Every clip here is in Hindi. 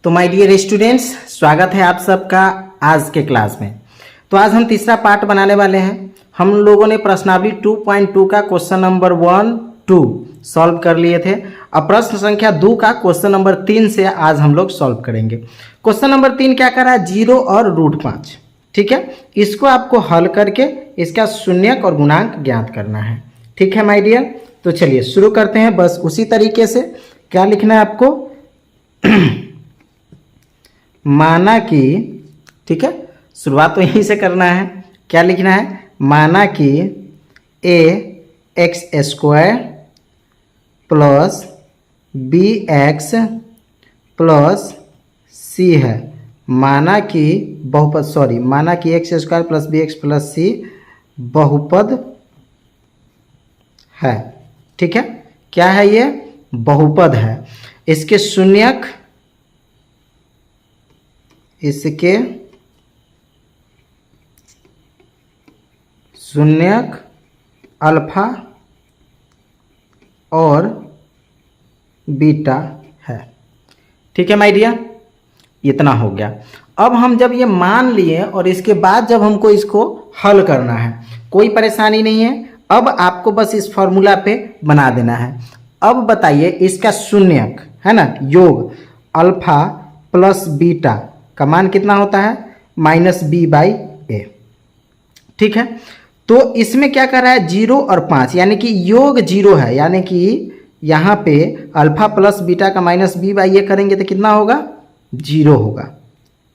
तो माय डियर स्टूडेंट्स, स्वागत है आप सबका आज के क्लास में। तो आज हम तीसरा पार्ट बनाने वाले हैं। हम लोगों ने प्रश्नावली 2.2 का क्वेश्चन नंबर 1, 2 सॉल्व कर लिए थे। अब प्रश्न संख्या 2 का क्वेश्चन नंबर 3 से आज हम लोग सॉल्व करेंगे। क्वेश्चन नंबर 3 क्या कर रहा है? 0 और √5। ठीक है, इसको आपको हल करके इसका शून्यक और गुणांक ज्ञात करना है। ठीक है माय डियर, तो चलिए शुरू करते हैं। बस उसी तरीके से क्या लिखना है आपको माना कि, ठीक है, शुरुआत तो यहीं से करना है। क्या लिखना है? माना कि ax² plus bx plus c है। माना कि बहुपद, माना कि x² plus bx plus c बहुपद है। ठीक है, क्या है ये? बहुपद है। इसके शून्यक, इसके शून्यक अल्फा और बीटा है। ठीक है माय डियर, इतना हो गया। अब हम जब ये मान लिए और इसके बाद जब हमको इसको हल करना है, कोई परेशानी नहीं है। अब आपको बस इस फॉर्मूला पे बना देना है। अब बताइए, इसका शून्यक है ना, योग अल्फा प्लस बीटा का मान कितना होता है? -b/a। ठीक है, तो इसमें क्या कर रहा है? 0 और 5, यानी कि योग 0 है, यानी कि यहाँ पे अल्फा प्लस बीटा का -b/a करेंगे तो कितना होगा? 0 होगा।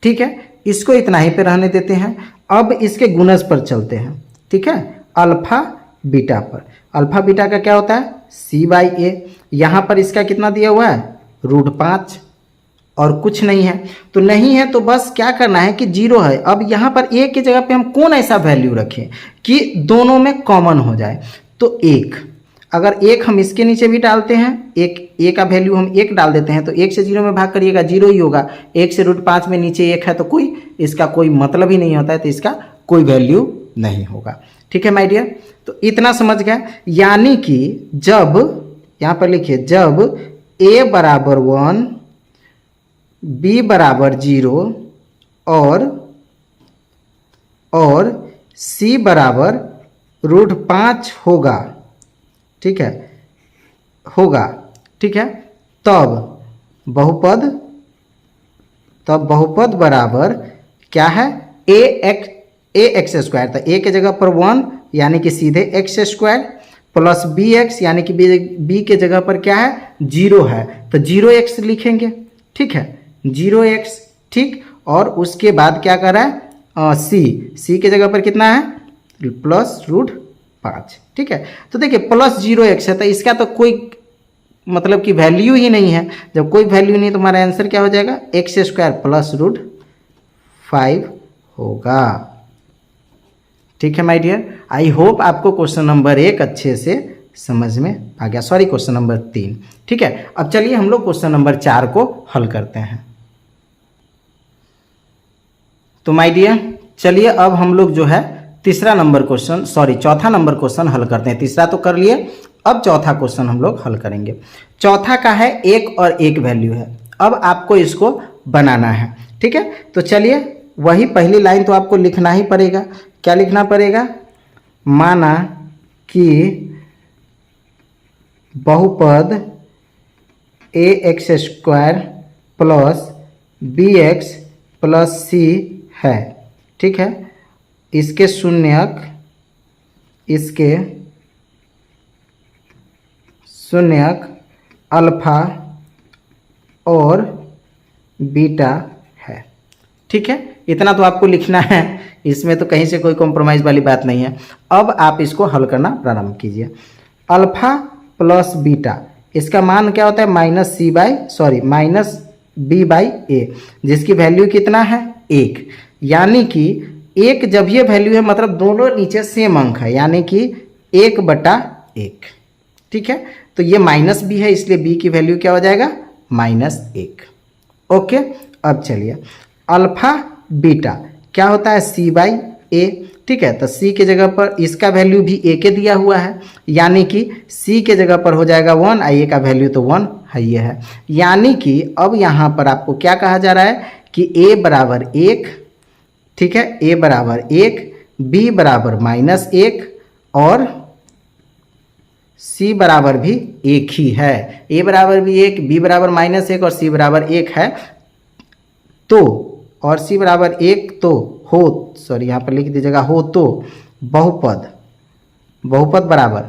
ठीक है, इसको इतना ही पे रहने देते हैं। अब इसके गुणज पर चलते हैं। ठीक है, अल्फा बीटा पर। अल्फा बीटा का क्या होता है? c/a। यहाँ पर इसका कितना दिया हुआ है? √5 और कुछ नहीं है। तो नहीं है तो बस क्या करना है कि 0 है। अब यहाँ पर a की जगह पे हम कौन ऐसा वैल्यू रखें कि दोनों में कॉमन हो जाए? तो 1, अगर 1 हम इसके नीचे भी डालते हैं, a का वैल्यू हम 1 डाल देते हैं, तो 1 से 0 में भाग करिएगा 0 ही होगा। 1 से √5 में नीचे 1 है तो इसका कोई मतलब ही नहीं होता है, तो इसका कोई वैल्यू नहीं होगा। ठीक है माय डियर, तो इतना समझ गया। यानी कि जब, यहाँ पर लिखिए, जब a बराबर 1, b बराबर 0 और c बराबर √5 होगा, ठीक है, होगा, ठीक है, तब बहुपद बराबर क्या है? ax²। तो a के जगह पर 1 यानी कि सीधे x² प्लस bx यानी कि b के जगह पर क्या है? 0 है, तो 0x लिखेंगे। ठीक है, 0x। ठीक, और उसके बाद क्या कर रहा है? c के जगह पर कितना है? प्लस √5। ठीक है, तो देखिए प्लस 0x है, तो इसका तो कोई मतलब कि वैल्यू ही नहीं है। जब कोई वैल्यू नहीं तो हमारा आंसर क्या हो जाएगा? x² प्लस √5 होगा। ठीक है माय डियर, आई होप आपको क्वेश्चन नंबर 1 अच्छे से समझ में आ गया। Question number 3। ठीक है, अब चलिए हम लोग क्वेश्चन नंबर 4 को हल करते हैं। तो माय डियर चलिए अब हम लोग जो है चौथा नंबर क्वेश्चन हल करते हैं। तीसरा तो कर लिए, अब चौथा क्वेश्चन हम लोग हल करेंगे। चौथा का है 1 और 1 वैल्यू है। अब आपको इसको बनाना है। ठीक है, तो चलिए वही पहली लाइन तो आपको लिखना ही पड़ेगा। क्या लिखना पड़ेगा? माना कि बहुपद ax² plus bx plus c है। ठीक है, इसके शून्यक अल्फा और बीटा है। ठीक है, इतना तो आपको लिखना है, इसमें तो कहीं से कोई कॉम्प्रोमाइज़ वाली बात नहीं है। अब आप इसको हल करना प्रारंभ कीजिए। अल्फा प्लस बीटा, इसका मान क्या होता है? -b/a, जिसकी वैल्यू कितना है? 1। यानी कि 1 जब ये वैल्यू है मतलब दोनों नीचे सेम अंक है, यानी कि 1/1। ठीक है, तो ये -b है, इसलिए b की वैल्यू क्या हो जाएगा? -1। ओके, अब चलिए अल्फा बीटा क्या होता है? c/a। ठीक है। तो सी के जगह पर इसका वैल्यू भी ए के दिया हुआ है, यानी कि सी के जगह पर हो जाएगा 1, और ए का वैल्यू तो 1 है ये है। यानी कि अब यहाँ पर आपको क्या कहा जा रहा है कि ए बराबर 1, ठीक है, ए बराबर 1, बी बराबर -1 और सी बराबर भी 1 ही है। ए बराबर भी 1, बी बराबर -1 और सी बराबर 1 है। तो और सी बराबर 1 तो हो, सॉरी यहाँ पर लिख दीजिएगा, हो तो बहुपद, बहुपद बराबर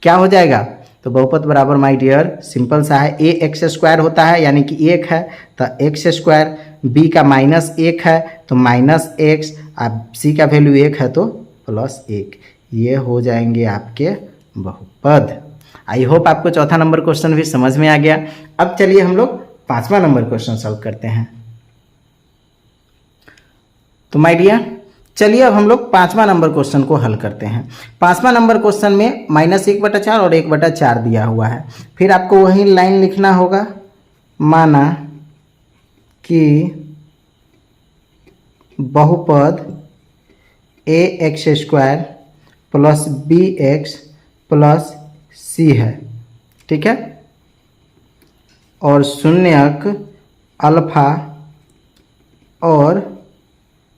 क्या हो जाएगा? तो बहुपद बराबर माय डियर सिंपल सा है, ए एक्स स्क्वायर होता है यानी कि 1 है, तो एक्स स्क्वायर, बी का -1 है तो -x, अब सी का वैल्यू 1 है तो +1, ये हो जाएंगे आपके बहुपद। आई होप आपको चौथा नंबर क्वेश्चन भी समझ में आ गया। अब चलिए हम लोग 5वां नंबर क्वेश्चन सॉल्व करते हैं। तो माय डियर चलिए अब हम लोग 5वां नंबर क्वेश्चन को हल करते हैं। 5वां नंबर क्वेश्चन में -1/4 और 1/4 दिया हुआ है। फिर आपको वही लाइन लिखना होगा, माना कि बहुपद ax² + bx + c है, ठीक है, और शून्यक अल्फा और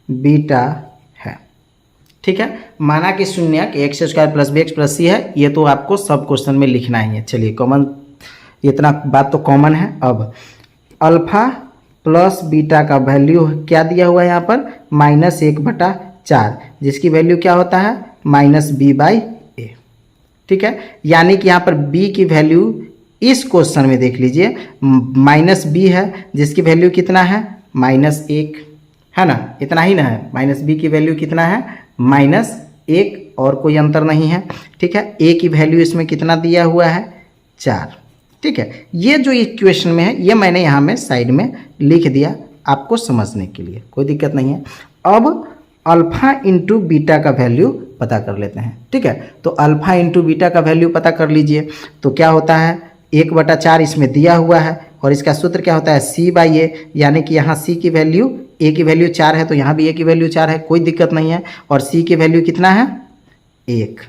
बीटा है, ठीक है। माना कि शून्यक x² + bx + c है, ये तो आपको सब क्वेश्चन में लिखना ही है। चलिए कॉमन, इतना बात तो कॉमन है। अब अल्फा प्लस बीटा का वैल्यू क्या दिया हुआ है यहाँ पर? -1/4, जिसकी वैल्यू क्या होता है? -b/a, ठीक है। यानी कि यहाँ पर b की वैल्यू इस क्वेश्चन में देख लीजिए -b है, जिसकी वैल्यू कितना है? -1 है ना, इतना ही ना है। -b की वैल्यू कितना है? -1, और कोई अंतर नहीं है, ठीक है। a की वैल्यू इसमें कितना दिया हुआ है? 4, ठीक है। ये जो इक्वेशन में है ये मैंने यहाँ में साइड में लिख दिया आपको समझने के लिए, कोई दिक्कत नहीं है। अब अल्फा इंटू बीटा का वैल्यू पता कर लेते हैं, ठीक है। तो अल्फा इंटू बीटा का वैल्यू पता कर लीजिए। तो क्या होता है? 1/4 इसमें दिया हुआ है और इसका सूत्र क्या होता है? c/a, यानी कि यहाँ c की वैल्यू, a की वैल्यू 4 है तो यहाँ भी a की वैल्यू 4 है, कोई दिक्कत नहीं है। और c की वैल्यू कितना है? 1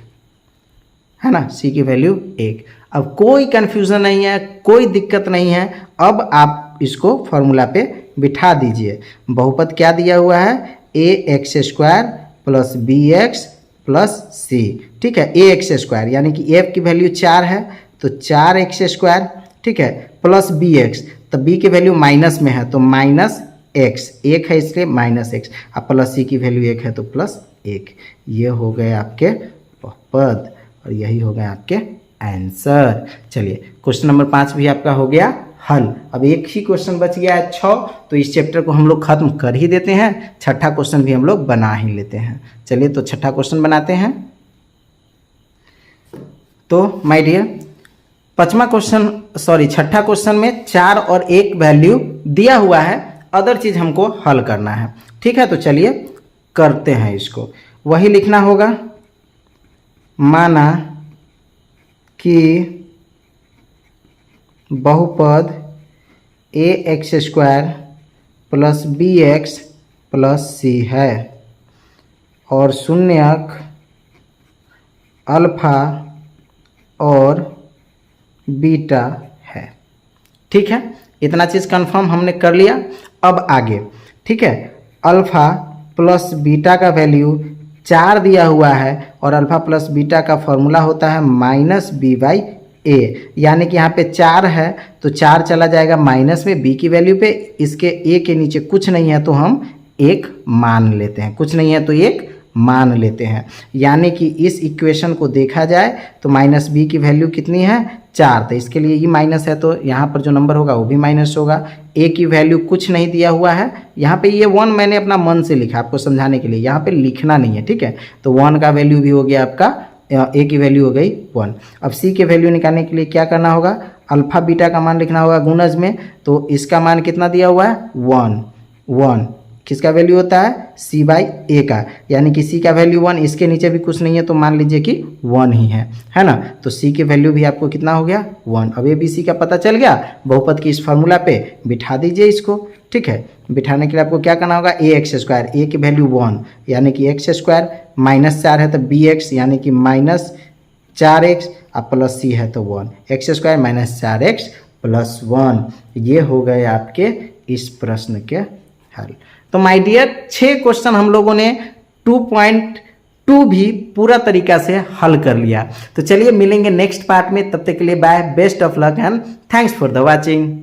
है ना, c की वैल्यू 1। अब कोई कन्फ्यूज़न नहीं है, कोई दिक्कत नहीं है। अब आप इसको फॉर्मूला पे बिठा दीजिए। बहुपद क्या दिया हुआ है? ax² + bx + c, ठीक है। ax², यानी कि a की वैल्यू 4 है तो 4x², ठीक है, प्लस bx, तो b की वैल्यू माइनस में है तो -x, 1 है इसलिए -x, अब प्लस c की वैल्यू 1 है तो +1। ये हो गए आपके बहुपद और यही हो गए आपके आंसर। चलिए क्वेश्चन नंबर 5 भी आपका हो गया हल। अब एक ही क्वेश्चन बच गया है 6, तो इस चैप्टर को हम लोग खत्म कर ही देते हैं। छठा क्वेश्चन भी हम लोग बना ही लेते हैं। चलिए तो छठा क्वेश्चन बनाते हैं। तो माय डियर छठा क्वेश्चन में 4 और 1 वैल्यू दिया हुआ है, अदर चीज हमको हल करना है, ठीक है। तो चलिए करते हैं इसको। वही लिखना होगा, माना कि बहुपद ax² + bx + c है और शून्यक अल्फा और बीटा है, ठीक है। इतना चीज़ कंफर्म हमने कर लिया। अब आगे, ठीक है, अल्फा प्लस बीटा का वैल्यू 4 दिया हुआ है और अल्फा प्लस बीटा का फॉर्मूला होता है -b/a, यानी कि यहाँ पे 4 है तो 4 चला जाएगा माइनस में b की वैल्यू पे, इसके a के नीचे कुछ नहीं है तो हम 1 मान लेते हैं, कुछ नहीं है तो 1 मान लेते हैं। यानी कि इस इक्वेशन को देखा जाए तो -b की वैल्यू कितनी है? 4, तो इसके लिए ये माइनस है तो यहाँ पर जो नंबर होगा वो भी माइनस होगा। a की वैल्यू कुछ नहीं दिया हुआ है, यहाँ पे ये 1 मैंने अपना मन से लिखा आपको समझाने के लिए, यहाँ पे लिखना नहीं है, ठीक है। तो 1 का वैल्यू भी हो गया आपका, a की वैल्यू हो गई 1। अब c के वैल्यू निकालने के लिए क्या करना होगा? अल्फा बीटा का मान लिखना होगा गुणज में, तो इसका मान कितना दिया हुआ है? 1, किसका वैल्यू होता है, c बाई ए का, यानी कि c का वैल्यू 1, इसके नीचे भी कुछ नहीं है तो मान लीजिए कि 1 ही है ना। तो c की वैल्यू भी आपको कितना हो गया 1। अब ABC का पता चल गया, बहुपद की इस फार्मूला पे बिठा दीजिए इसको, ठीक है। बिठाने के लिए आपको क्या करना होगा, ax², a की वैल्यू 1 यानी कि x² -4 है तो bx यानी कि -4x और प्लस c है तो 1, x² -4x + 1। ये हो गए आपके इस प्रश्न के हल। तो माय डियर 6 क्वेश्चन हम लोगों ने 2.2 भी पूरा तरीका से हल कर लिया। तो चलिए मिलेंगे नेक्स्ट पार्ट में, तब तक के लिए bye, best of luck and thanks for the watching.